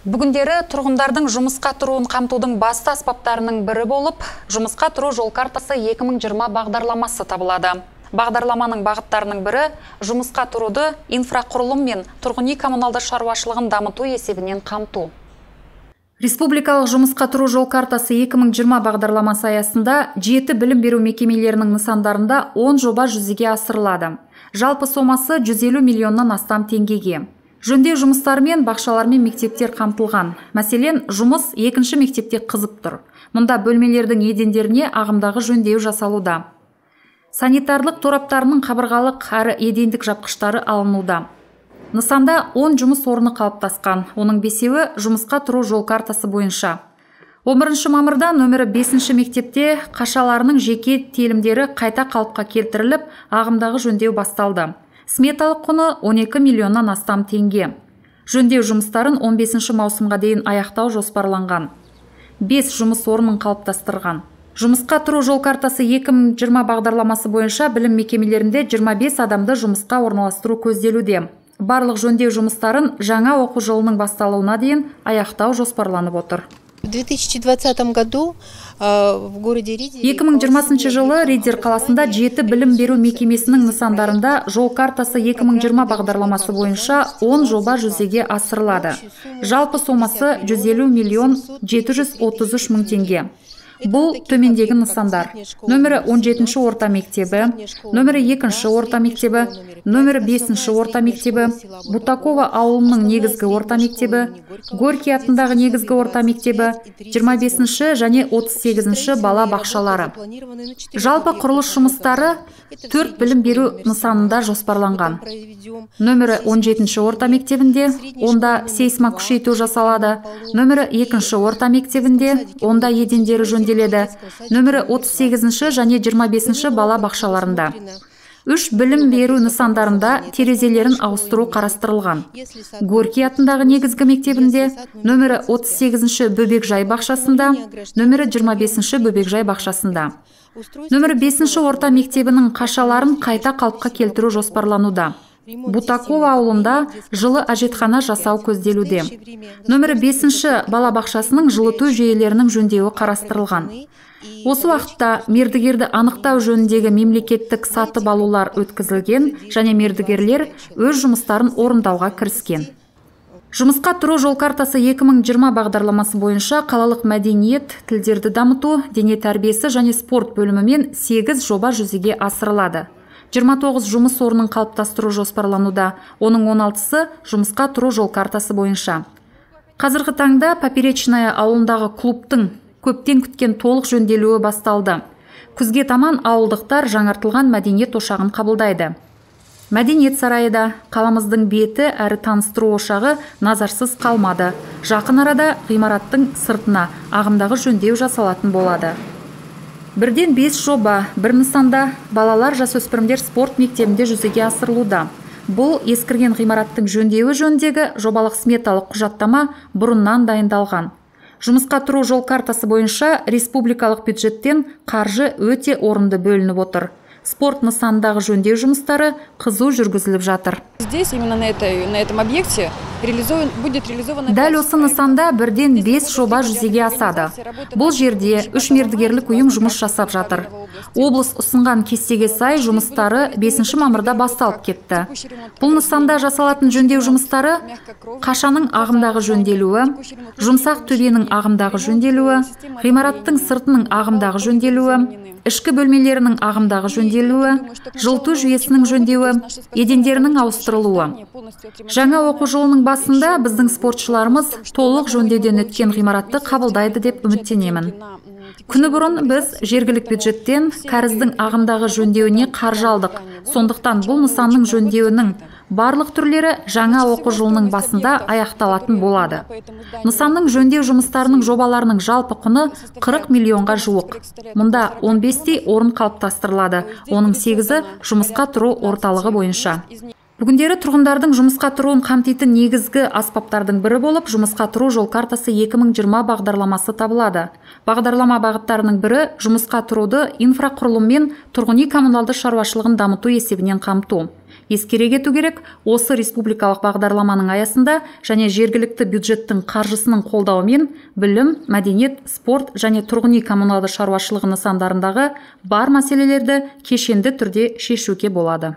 Бүгіндері тұрғындардың жұмысқа тұруын қамтудың басты аспаптарының бірі болып, жұмысқа тұру жол картасы 2020 бағдарламасы табылады. Бағдарламаның бағыттарының бірі жұмысқа тұруды инфрақұрылым мен тұрғын үй коммуналды шаруашылығын дамыту есебінен қамту. Республикалық жұмысқа тұру жол картасы 2020 бағдарламасы аясында 7 білім беру мекемелерінің нысандарында 10 жоба жүзеге асырылады. Жалпы сомасы 150 миллионнан астам теңгеге. Жөндеу жұмыстары мен бақшалар мен мектептер қамтылған. Мәселен, жұмыс 2-ші мектепте қызып тұр. Мұнда бөлмелердің едендеріне ағымдағы жөндеу жасалуда. Санитарлық тораптарының қабырғалық әрі едендік жапқыштары алынуда. Нысанда 10 жұмыс орны қалыптасқан. Оның 5-еуі жұмысқа тұру жол картасы бойынша. 11 мамырда нөмірі 5-ші мектепте қашаларының жеке телімдері қайта қалыпқа келтіріліп, ағымдағы жөндеу басталды. Сметалық құны 12 миллионнан астам теңге. Жөндеу жұмыстарын 15 маусымға дейін аяқтау жоспарланған. 5 жұмыс орнын қалыптастырған. Жұмысқа тұру жол картасы 2020 бағдарламасы бойынша білім мекемелерінде 25 адамды жұмысқа орналастыру көзделуде. Барлық жөндеу жұмыстарын жаңа оқу жылының басталуына дейін аяқтау жоспарланып отыр. В 2020 году в городе Ридер 2020 жылы Ридер қаласында 7 білім беру мекемесінің нысандарында жол картасы 2020 бағдарламасы бойынша 10 жоба жүзеге асырылады. Жалпы сомасы 150 миллион 733 мың теңге. Бұл төмендегі нысандар: нөмірі 17-ші орта мектебі, нөмірі 2-ші орта мектебі, нөмірі 5-ші орта мектебі, Бутакова ауылының негізгі орта мектебі, Горький атындағы негізгі орта мектебі, 25-ші және 38-ші бала бақшалары. Жалпы құрылыс жұмыстары 4 білім беру нысанында жоспарланған. Нөмірі 17-ші орта мектебінде, онда сейсма күшейту жасалады. Нөмірі 2-ші орта мектебінде, онда едендері жөнделеді. Нөмірі 38-ші және 25-ші бала бақшаларында. 3 білім беру нысандарында терезелерін ауыстыру қарастырылған. Горький атындағы негізгі мектебінде, нөмірі 38-ші бөбекжай бақшасында, нөмірі 25-ші бөбекжай бақшасында. Нөмірі 5-ші орта мектебінің қашаларын қайта қалыпқа келтіру жоспарлануда. Бутакова ауылында жылы әжетхана жасау көзделуде. Нөмірі 5-ші бала бақшасының жылыту жүйелерінің жөндеуі қарастырылған. Осы уақытта мердігерді анықтау жөніндегі мемлекеттік сатып алулар өткізілген және мердігерлер өз жұмыстарын орындауға кіріскен. Жұмысқа тұру жол картасы 2020 бағдарламасы бойынша қалалық мәдениет, тілдерді дамыту, дене тәрбиесі және спорт бөлімімен 8 жоба жүзеге асырылады. 29 жұмыс орнын қалыптастыру жоспарлануда, оның 16-сы жұмысқа тұру жол картасы бойынша. Қазіргі таңда Поперечная ауылындағы клубтың көптен күткен толық жөнделуі басталды. Күзге таман ауылдықтар жаңартылған мәдениет ошағын қабылдайды. Мәдениет сарайы да қаламыздың беті әрі таныстыру ошағы назарсыз қалмады. Жақын арада ғимараттың сыртына ағымдағы жөндеу жасалатын болады. Бірден 5 жоба, бір нысанда балалар жасөспірімдер спорт мектебінде жүзеге асырылуда. Бұл ескірген ғимараттың жөндеуі жөніндегі жобалық сметалық құжаттама бұрыннан дайындалған. Жұмысқа тұру жол картасы бойынша республикалық бюджеттен қаржы өте орынды бөлініп отыр. Спорт нысандағы жөндеу жұмыстары қызу жүргізіліп жатыр. Здесь, именно на этом объекте, будет реализовано... Дәл осы нысанда бірден 5 жоба жүзеге асады. Бұл жерде 3 мердігерлік ұйым жұмыс жасап жатыр. Облыс ұсынған кестеге сай жұмыстары 5 мамырда басталып кетті. Бұл нысанда жасалатын жөндеу жұмыстары қашаның ағымдағы жөнделуі, жұмсақ төбенің ағымдағы жөнделуі, ғимараттың сыртының ағымдағы жөнделуі, ішкі бөлмелерінің ағымдағы жөнделуі, жылыту жүйесінің жөндеуі, едендерінің ауыстырылуы. Жаңа оқу жылының басында біздің спортшыларымыз толық жөндеуден өткен ғимаратты қабылдайды деп үміттенемін. Күні бұрын біз жергілік бюджеттен кәріздің ағымдағы жөндеуіне қаржы алдық. Сондықтан бұл нысанның жөндеуінің барлық түрлері жаңа оқу жылының басында аяқталатын болады. Нысанның жөндеу жұмыстарының жобаларының жалпы құны 40 миллионға жуық. Мұнда 15 орын қалыптастырылады, оның 8-і жұмысқа тұру орталығы бойынша. Бүгіндері тұрғындардың жұмысқа тұруын қамтитын негізгі аспаптардың бірі болып, жұмысқа тұру жол картасы 2020 бағдарламасы табылады. Бағдарлама бағыттарының бірі жұмысқа тұруды инфрақұрылым мен тұрғын үй коммуналды шаруашылығын дамыту есебінен қамту. Ескере кету керек, осы республикалық бағдарламаның аясында және жергілікті бюджеттің қаржысының қолдауымен білім, мәдениет, спорт және тұрғын үй коммуналды шаруашылығы нысандарындағы бар мәселелерді кешенді түрде шешуге болады.